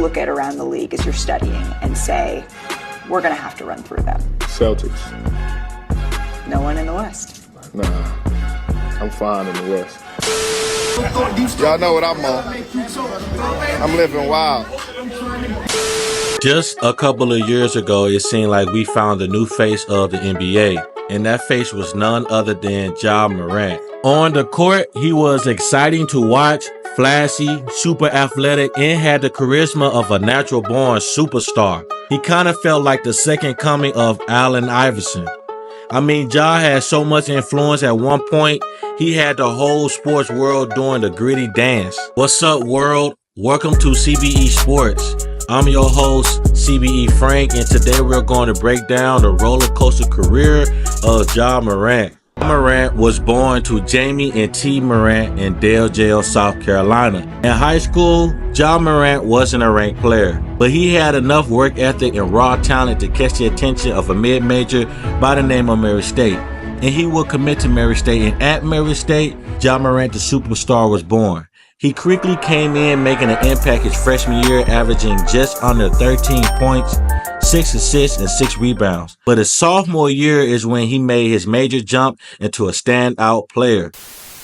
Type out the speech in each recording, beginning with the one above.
look at around the league as you're studying and say, we're going to have to run through them? Celtics. No one in the West? Nah, I'm fine in the West. Y'all know what I'm on. I'm living wild. Just a couple of years ago, it seemed like we found a new face of the NBA, and that face was none other than Ja Morant. On the court, he was exciting to watch, flashy, super athletic, and had the charisma of a natural-born superstar. He kind of felt like the second coming of Allen Iverson. I mean, Ja had so much influence at one point, he had the whole sports world doing the gritty dance. What's up, world? Welcome to CBE Sports. I'm your host, CBE Frank, and today we're going to break down the roller coaster career of Ja Morant. Morant was born to Jamie and T. Morant in Dale Jail, South Carolina. In high school, Ja Morant wasn't a ranked player, but he had enough work ethic and raw talent to catch the attention of a mid-major by the name of Murray State. And he would commit to Murray State, and at Murray State, Ja Morant the superstar was born. He quickly came in making an impact his freshman year, averaging just under 13 points, 6 assists, and 6 rebounds. But his sophomore year is when he made his major jump into a standout player.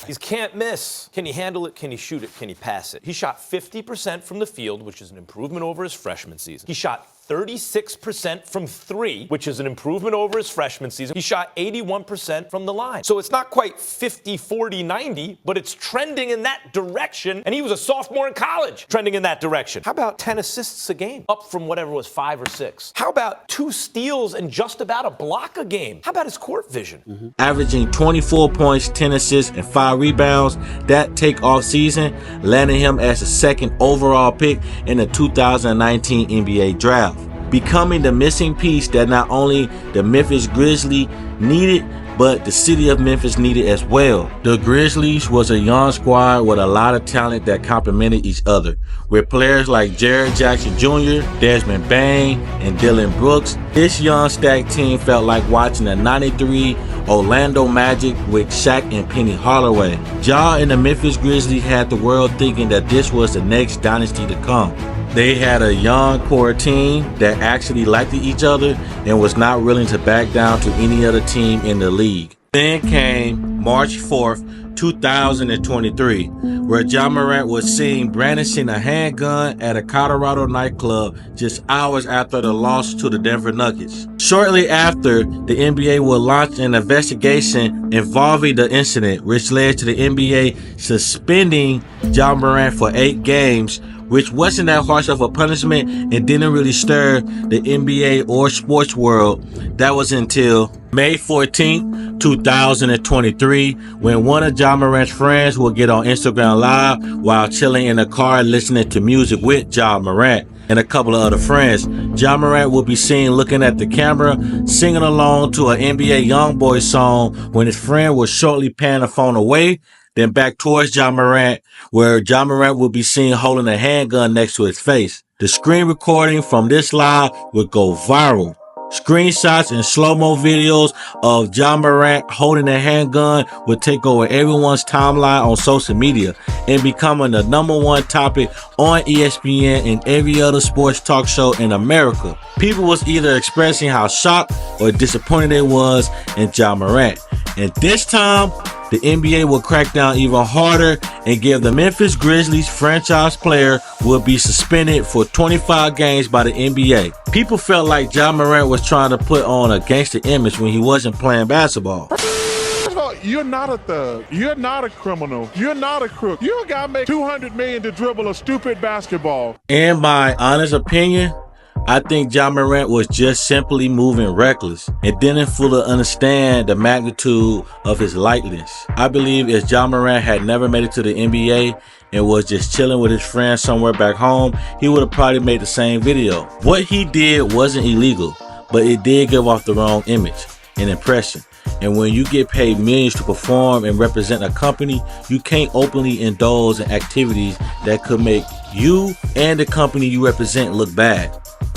He can't miss. Can he handle it? Can he shoot it? Can he pass it? He shot 50% from the field, which is an improvement over his freshman season. He shot 36% from three, which is an improvement over his freshman season. He shot 81% from the line. So it's not quite 50, 40, 90, but it's trending in that direction. And he was a sophomore in college, trending in that direction. How about 10 assists a game, up from whatever was 5 or 6? How about 2 steals and just about a block a game? How about his court vision? Averaging 24 points, 10 assists, and 5 rebounds that takeoff season, landing him as the second overall pick in the 2019 NBA draft. Becoming the missing piece that not only the Memphis Grizzlies needed, but the city of Memphis needed as well. The Grizzlies was a young squad with a lot of talent that complemented each other. With players like Jared Jackson Jr., Desmond Bain, and Dylan Brooks, this young stacked team felt like watching a 93 Orlando Magic with Shaq and Penny Hardaway. Ja and the Memphis Grizzlies had the world thinking that this was the next dynasty to come. They had a young core team that actually liked each other and was not willing to back down to any other team in the league. Then came March 4th, 2023, where Ja Morant was seen brandishing a handgun at a Colorado nightclub just hours after the loss to the Denver Nuggets. Shortly after, the NBA will launch an investigation involving the incident, which led to the NBA suspending Ja Morant for 8 games, which wasn't that harsh of a punishment and didn't really stir the NBA or sports world. That was until May 14th, 2023, when one of Ja Morant's friends will get on Instagram Live while chilling in a car listening to music with Ja Morant and a couple of other friends. Ja Morant will be seen looking at the camera, singing along to an NBA Youngboy song when his friend will shortly pan the phone away, then back towards Ja Morant, where Ja Morant will be seen holding a handgun next to his face. The screen recording from this live would go viral. Screenshots and slow-mo videos of Ja Morant holding a handgun would take over everyone's timeline on social media and becoming the #1 topic on ESPN and every other sports talk show in America. People was either expressing how shocked or disappointed they was in Ja Morant. And this time, the NBA will crack down even harder and give the Memphis Grizzlies franchise player will be suspended for 25 games by the NBA. People felt like Ja Morant was trying to put on a gangster image when he wasn't playing basketball. First of all, you're not a thug. You're not a criminal. You're not a crook. You a guy make $200 million to dribble a stupid basketball. In my honest opinion, I think Ja Morant was just simply moving reckless and didn't fully understand the magnitude of his lightness. I believe if Ja Morant had never made it to the NBA and was just chilling with his friends somewhere back home, he would have probably made the same video. What he did wasn't illegal, but it did give off the wrong image and impression. And when you get paid millions to perform and represent a company, you can't openly indulge in activities that could make you and the company you represent look bad.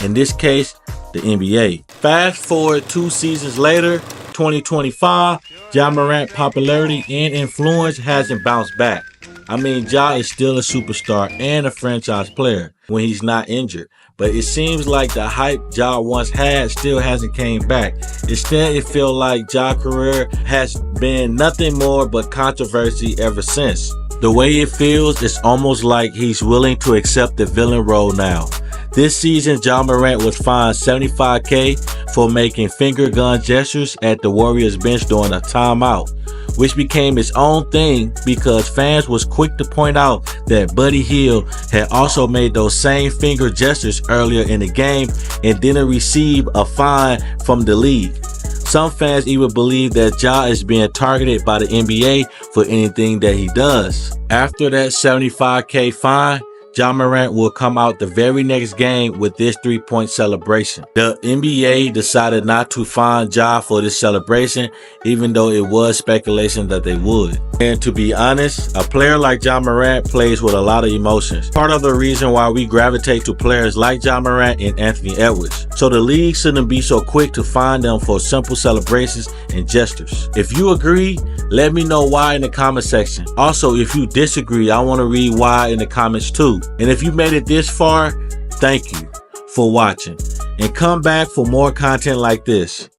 In this case, the NBA. Fast forward 2 seasons later, 2025, Ja Morant's popularity and influence hasn't bounced back. I mean, Ja is still a superstar and a franchise player. when he's not injured. But it seems like the hype Ja once had still hasn't came back. Instead, it feels like Ja's career has been nothing more but controversy ever since. The way it feels, it's almost like he's willing to accept the villain role now. This season, Ja Morant was fined $75K for making finger gun gestures at the Warriors bench during a timeout, which became its own thing because fans was quick to point out that Buddy Hield had also made those same finger gestures earlier in the game and didn't receive a fine from the league. Some fans even believe that Ja is being targeted by the NBA for anything that he does. After that $75K fine, Ja Morant will come out the very next game with this 3-point celebration. The NBA decided not to fine Ja for this celebration, even though it was speculation that they would. And to be honest, a player like Ja Morant plays with a lot of emotions. Part of the reason why we gravitate to players like Ja Morant and Anthony Edwards. So the league shouldn't be so quick to fine them for simple celebrations and gestures. If you agree, let me know why in the comment section. Also, if you disagree, I want to read why in the comments too. And if you made it this far, thank you for watching. And come back for more content like this.